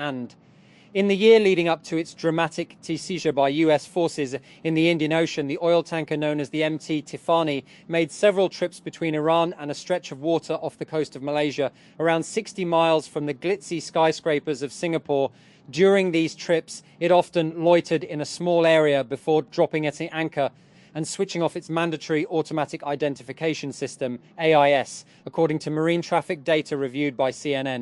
And in the year leading up to its dramatic seizure by US forces in the Indian Ocean, the oil tanker known as the MT Tiffany made several trips between Iran and a stretch of water off the coast of Malaysia, around 60 miles from the glitzy skyscrapers of Singapore. During these trips, it often loitered in a small area before dropping at anchor and switching off its mandatory automatic identification system, AIS, according to marine traffic data reviewed by CNN.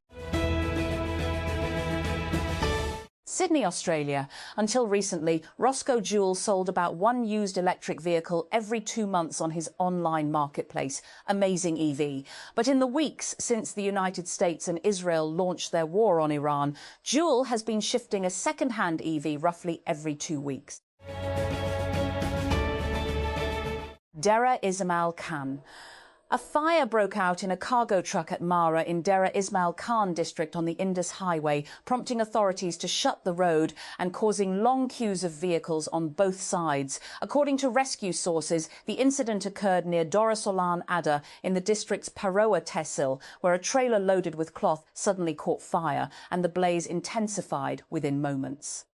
Sydney, Australia. Until recently, Roscoe Jewell sold about one used electric vehicle every 2 months on his online marketplace, Amazing EV. But in the weeks since the United States and Israel launched their war on Iran, Jewell has been shifting a second-hand EV roughly every 2 weeks. Dera Ismail Khan. A fire broke out in a cargo truck at Mara in Dera Ismail Khan district on the Indus Highway, prompting authorities to shut the road and causing long queues of vehicles on both sides. According to rescue sources, the incident occurred near Darussalam Ada in the district's Paroa Tehsil, where a trailer loaded with cloth suddenly caught fire and the blaze intensified within moments.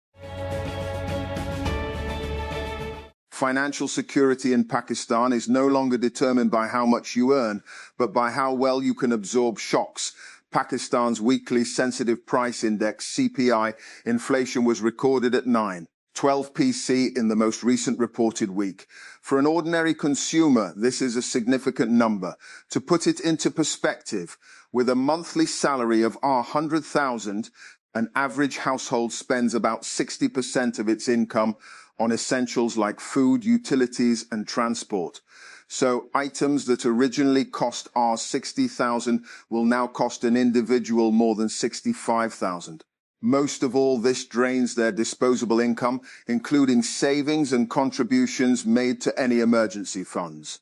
Financial security in Pakistan is no longer determined by how much you earn, but by how well you can absorb shocks. Pakistan's weekly sensitive price index, CPI, inflation was recorded at 9.12 PC in the most recent reported week. For an ordinary consumer, this is a significant number. To put it into perspective, with a monthly salary of $100,000, an average household spends about 60% of its income on essentials like food, utilities, and transport. So items that originally cost $60,000 will now cost an individual more than $65,000. Most of all, this drains their disposable income, including savings and contributions made to any emergency funds.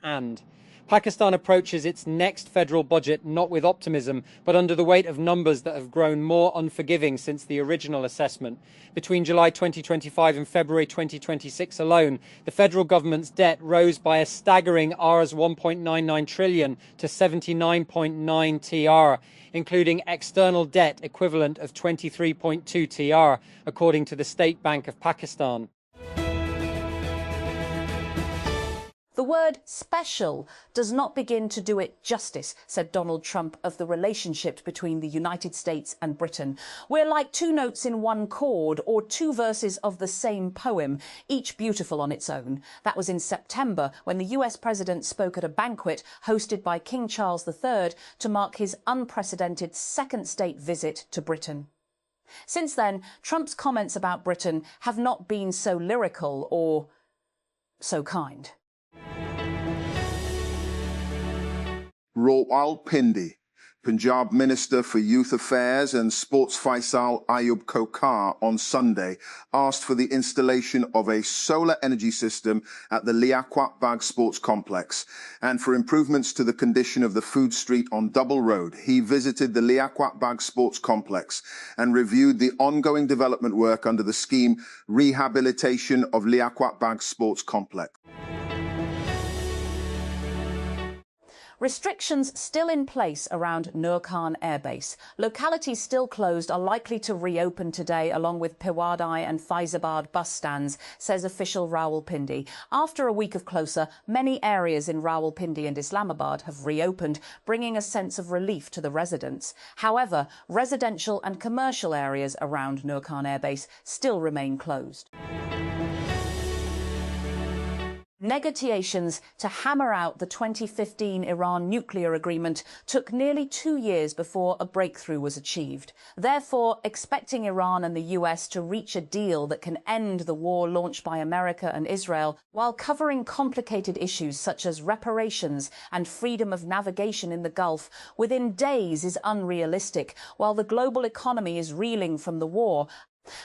And Pakistan approaches its next federal budget not with optimism, but under the weight of numbers that have grown more unforgiving since the original assessment. Between July 2025 and February 2026 alone, the federal government's debt rose by a staggering Rs 1.99 trillion to 79.9 TR, including external debt equivalent of 23.2 TR, according to the State Bank of Pakistan. The word special does not begin to do it justice, said Donald Trump of the relationship between the United States and Britain. We're like two notes in one chord or two verses of the same poem, each beautiful on its own. That was in September when the US president spoke at a banquet hosted by King Charles III to mark his unprecedented second state visit to Britain. Since then, Trump's comments about Britain have not been so lyrical or so kind. Rawalpindi, Punjab Minister for Youth Affairs and Sports Faisal Ayub Kokar on Sunday asked for the installation of a solar energy system at the Liaquat Bag Sports Complex and for improvements to the condition of the food street on Double Road. He visited the Liaquat Bag Sports Complex and reviewed the ongoing development work under the scheme Rehabilitation of Liaquat Bag Sports Complex. Restrictions still in place around Nur Khan Air Base. Localities still closed are likely to reopen today along with Pewadai and Faizabad bus stands, says official Rawalpindi. After a week of closure, many areas in Rawalpindi and Islamabad have reopened, bringing a sense of relief to the residents. However, residential and commercial areas around Nur Khan Air Base still remain closed. Negotiations to hammer out the 2015 Iran nuclear agreement took nearly 2 years before a breakthrough was achieved. Therefore, expecting Iran and the US to reach a deal that can end the war launched by America and Israel, while covering complicated issues such as reparations and freedom of navigation in the Gulf, within days is unrealistic. While the global economy is reeling from the war,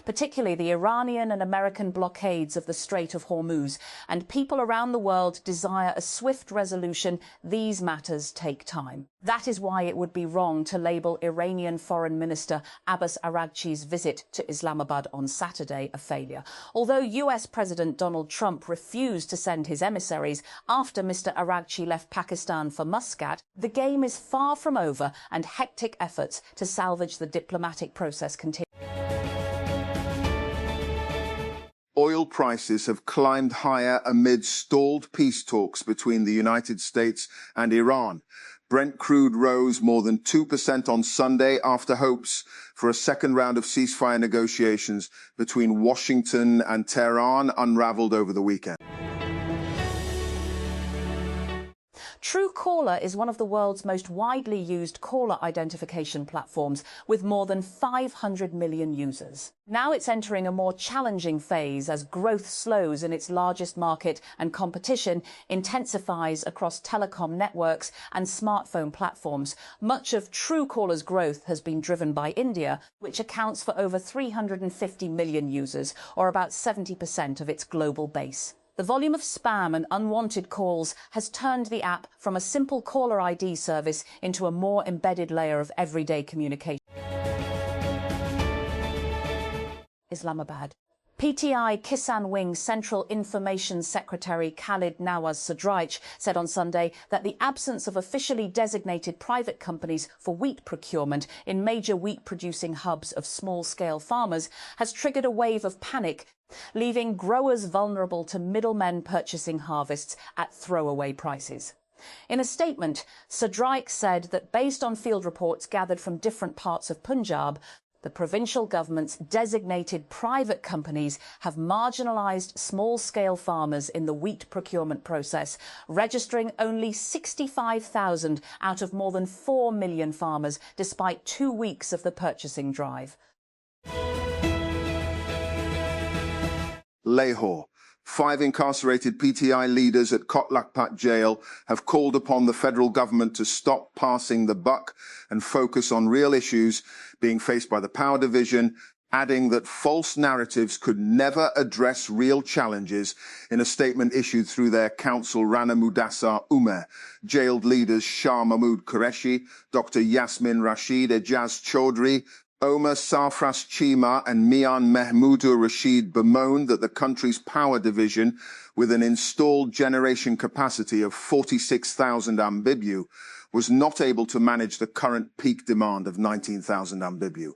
particularly the Iranian and American blockades of the Strait of Hormuz, and people around the world desire a swift resolution. These matters take time. That is why it would be wrong to label Iranian Foreign Minister Abbas Araghchi's visit to Islamabad on Saturday a failure. Although US President Donald Trump refused to send his emissaries after Mr. Araghchi left Pakistan for Muscat, the game is far from over and hectic efforts to salvage the diplomatic process continue. Oil prices have climbed higher amid stalled peace talks between the United States and Iran. Brent crude rose more than 2% on Sunday after hopes for a second round of ceasefire negotiations between Washington and Tehran unraveled over the weekend. Truecaller is one of the world's most widely used caller identification platforms, with more than 500 million users. Now it's entering a more challenging phase as growth slows in its largest market and competition intensifies across telecom networks and smartphone platforms. Much of Truecaller's growth has been driven by India, which accounts for over 350 million users, or about 70% of its global base. The volume of spam and unwanted calls has turned the app from a simple caller ID service into a more embedded layer of everyday communication. Islamabad. PTI Kisan Wing Central Information Secretary Khalid Nawaz Sadraich said on Sunday that the absence of officially designated private companies for wheat procurement in major wheat-producing hubs of small-scale farmers has triggered a wave of panic, leaving growers vulnerable to middlemen purchasing harvests at throwaway prices. In a statement, Sadraich said that based on field reports gathered from different parts of Punjab, the provincial government's designated private companies have marginalised small-scale farmers in the wheat procurement process, registering only 65,000 out of more than 4 million farmers, despite 2 weeks of the purchasing drive. Lahore. 5 incarcerated PTI leaders at Kot Lakhpat jail have called upon the federal government to stop passing the buck and focus on real issues being faced by the power division, adding that false narratives could never address real challenges. In a statement issued through their counsel Rana Mudassar Umer, jailed leaders Shah Mahmood Qureshi, Dr. Yasmin Rashid Ejaz Chaudhry, Omar Sarfraz Chima and Mian Mahmoudur Rashid bemoaned that the country's power division, with an installed generation capacity of 46,000 ambibu, was not able to manage the current peak demand of 19,000 ambibu.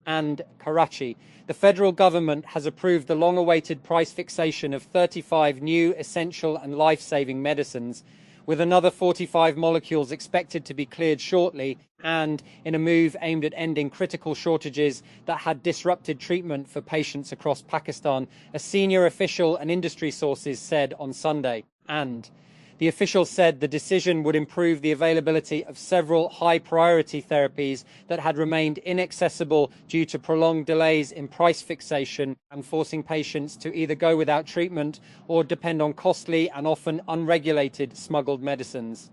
And Karachi. The federal government has approved the long-awaited price fixation of 35 new essential and life-saving medicines, with another 45 molecules expected to be cleared shortly, and in a move aimed at ending critical shortages that had disrupted treatment for patients across Pakistan, a senior official and industry sources said on Sunday. And the official said the decision would improve the availability of several high-priority therapies that had remained inaccessible due to prolonged delays in price fixation and forcing patients to either go without treatment or depend on costly and often unregulated smuggled medicines.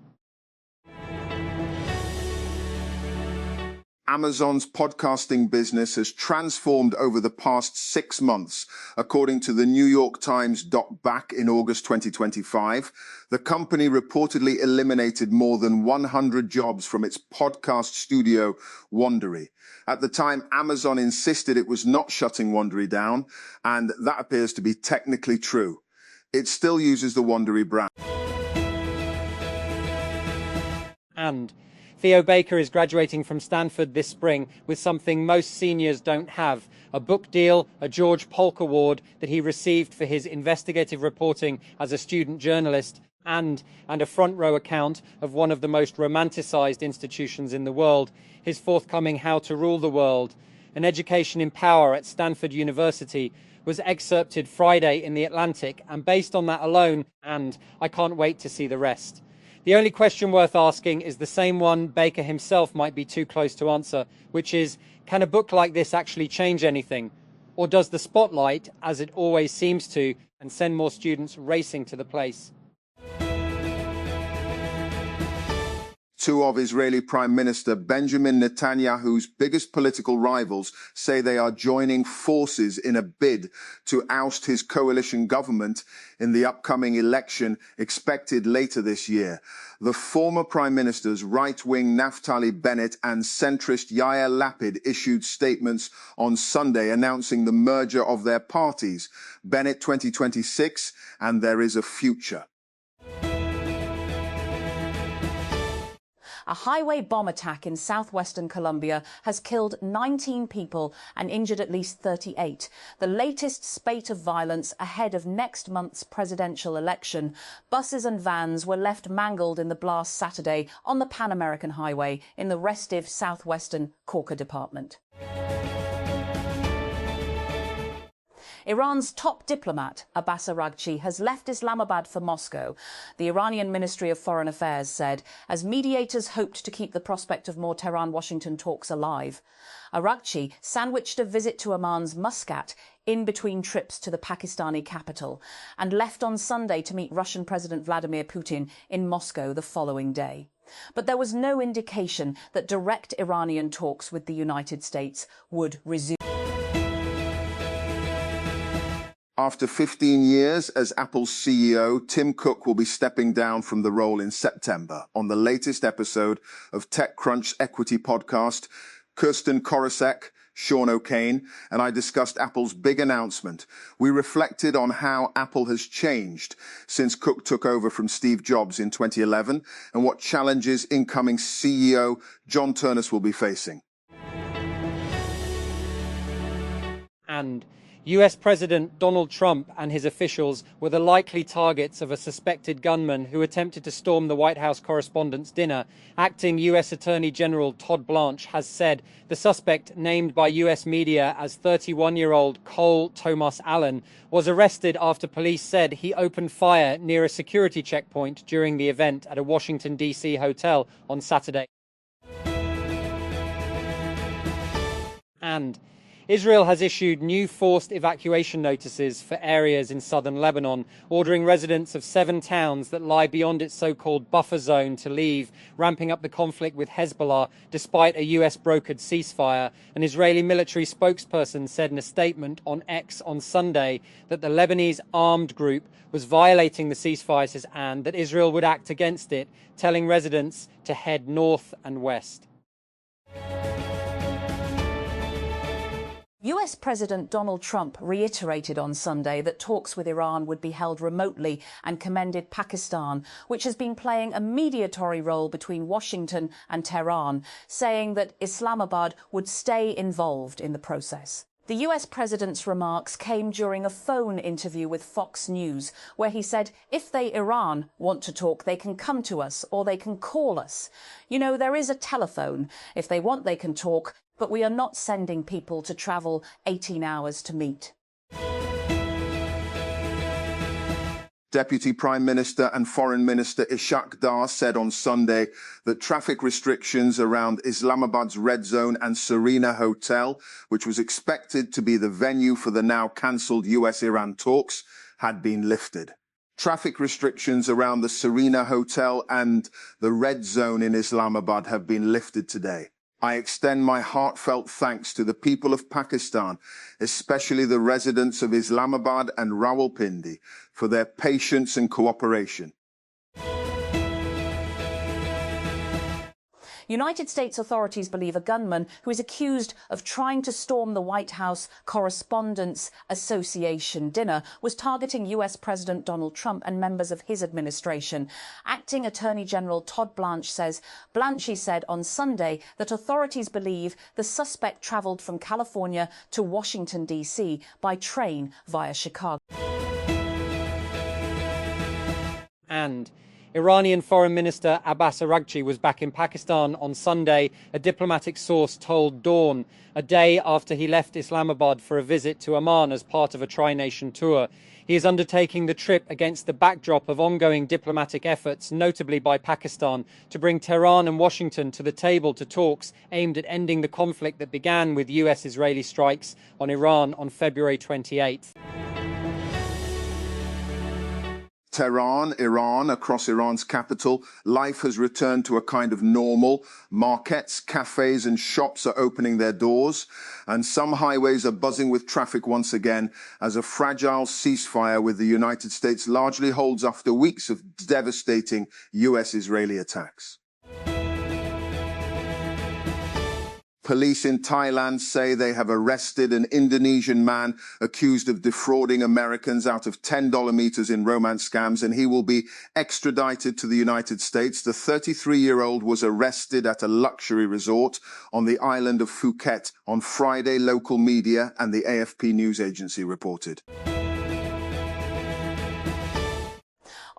Amazon's podcasting business has transformed over the past 6 months, according to the New York Times doc back in August 2025. The company reportedly eliminated more than 100 jobs from its podcast studio, Wondery. At the time, Amazon insisted it was not shutting Wondery down, and that appears to be technically true. It still uses the Wondery brand. And Theo Baker is graduating from Stanford this spring with something most seniors don't have, a book deal, a George Polk Award that he received for his investigative reporting as a student journalist, and a front row account of one of the most romanticized institutions in the world, his forthcoming How to Rule the World. An Education in Power at Stanford University was excerpted Friday in The Atlantic, and based on that alone, and I can't wait to see the rest. The only question worth asking is the same one Baker himself might be too close to answer, which is, can a book like this actually change anything? Or does the spotlight, as it always seems to, and send more students racing to the place? Two of Israeli Prime Minister Benjamin Netanyahu's biggest political rivals say they are joining forces in a bid to oust his coalition government in the upcoming election expected later this year. The former Prime Minister's right-wing Naftali Bennett and centrist Yair Lapid issued statements on Sunday announcing the merger of their parties, Bennett 2026 and There Is a Future. A highway bomb attack in southwestern Colombia has killed 19 people and injured at least 38. The latest spate of violence ahead of next month's presidential election. Buses and vans were left mangled in the blast Saturday on the Pan American Highway in the restive southwestern Cauca department. Iran's top diplomat, Abbas Araghchi, has left Islamabad for Moscow, the Iranian Ministry of Foreign Affairs said, as mediators hoped to keep the prospect of more Tehran-Washington talks alive. Araghchi sandwiched a visit to Amman's Muscat in between trips to the Pakistani capital and left on Sunday to meet Russian President Vladimir Putin in Moscow the following day. But there was no indication that direct Iranian talks with the United States would resume. After 15 years as Apple's CEO, Tim Cook will be stepping down from the role in September. On the latest episode of TechCrunch's equity podcast, Kirsten Korosek, Sean O'Kane, and I discussed Apple's big announcement. We reflected on how Apple has changed since Cook took over from Steve Jobs in 2011 and what challenges incoming CEO John Ternus will be facing. And US President Donald Trump and his officials were the likely targets of a suspected gunman who attempted to storm the White House Correspondents' Dinner. Acting US Attorney General Todd Blanche has said the suspect, named by US media as 31-year-old Cole Thomas Allen, was arrested after police said he opened fire near a security checkpoint during the event at a Washington, D.C. hotel on Saturday. And Israel has issued new forced evacuation notices for areas in southern Lebanon, ordering residents of 7 towns that lie beyond its so-called buffer zone to leave, ramping up the conflict with Hezbollah despite a US-brokered ceasefire. An Israeli military spokesperson said in a statement on X on Sunday that the Lebanese armed group was violating the ceasefire and that Israel would act against it, telling residents to head north and west. US President Donald Trump reiterated on Sunday that talks with Iran would be held remotely and commended Pakistan, which has been playing a mediatory role between Washington and Tehran, saying that Islamabad would stay involved in the process. The US president's remarks came during a phone interview with Fox News, where he said, if they, Iran, want to talk, they can come to us or they can call us. You know, there is a telephone. If they want, they can talk, but we are not sending people to travel 18 hours to meet. Deputy Prime Minister and Foreign Minister Ishaq Dar said on Sunday that traffic restrictions around Islamabad's Red Zone and Serena Hotel, which was expected to be the venue for the now cancelled US-Iran talks, had been lifted. Traffic restrictions around the Serena Hotel and the Red Zone in Islamabad have been lifted today. I extend my heartfelt thanks to the people of Pakistan, especially the residents of Islamabad and Rawalpindi, for their patience and cooperation. United States authorities believe a gunman who is accused of trying to storm the White House Correspondents' Association dinner was targeting US President Donald Trump and members of his administration. Acting Attorney General Todd Blanche said on Sunday that authorities believe the suspect travelled from California to Washington, D.C. by train via Chicago. And Iranian Foreign Minister Abbas Araghchi was back in Pakistan on Sunday, a diplomatic source told Dawn, a day after he left Islamabad for a visit to Amman as part of a tri-nation tour. He is undertaking the trip against the backdrop of ongoing diplomatic efforts, notably by Pakistan, to bring Tehran and Washington to the table to talks aimed at ending the conflict that began with US-Israeli strikes on Iran on February 28th. Tehran, Iran, across Iran's capital, life has returned to a kind of normal. Markets, cafes and shops are opening their doors, and some highways are buzzing with traffic once again as a fragile ceasefire with the United States largely holds after weeks of devastating US-Israeli attacks. Police in Thailand say they have arrested an Indonesian man accused of defrauding Americans out of $10 meters in romance scams, and he will be extradited to the United States. The 33-year-old was arrested at a luxury resort on the island of Phuket on Friday, local media and the AFP news agency reported.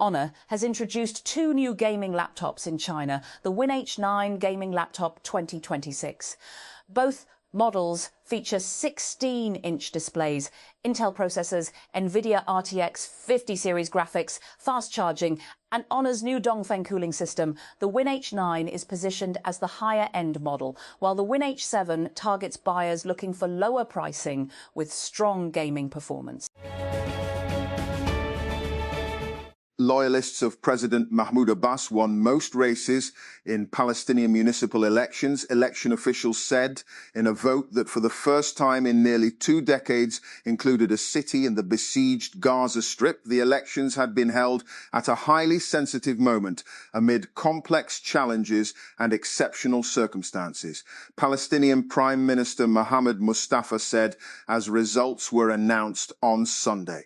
Honor has introduced 2 new gaming laptops in China, the Win H9 Gaming Laptop 2026. Both models feature 16-inch displays, Intel processors, NVIDIA RTX 50 series graphics, fast charging, and Honor's new Dongfeng cooling system. The Win H9 is positioned as the higher-end model, while the Win H7 targets buyers looking for lower pricing with strong gaming performance. Loyalists of President Mahmoud Abbas won most races in Palestinian municipal elections. Election officials said in a vote that for the first time in nearly 2 decades included a city in the besieged Gaza Strip. The elections had been held at a highly sensitive moment amid complex challenges and exceptional circumstances. Palestinian Prime Minister Mohammed Mustafa said as results were announced on Sunday.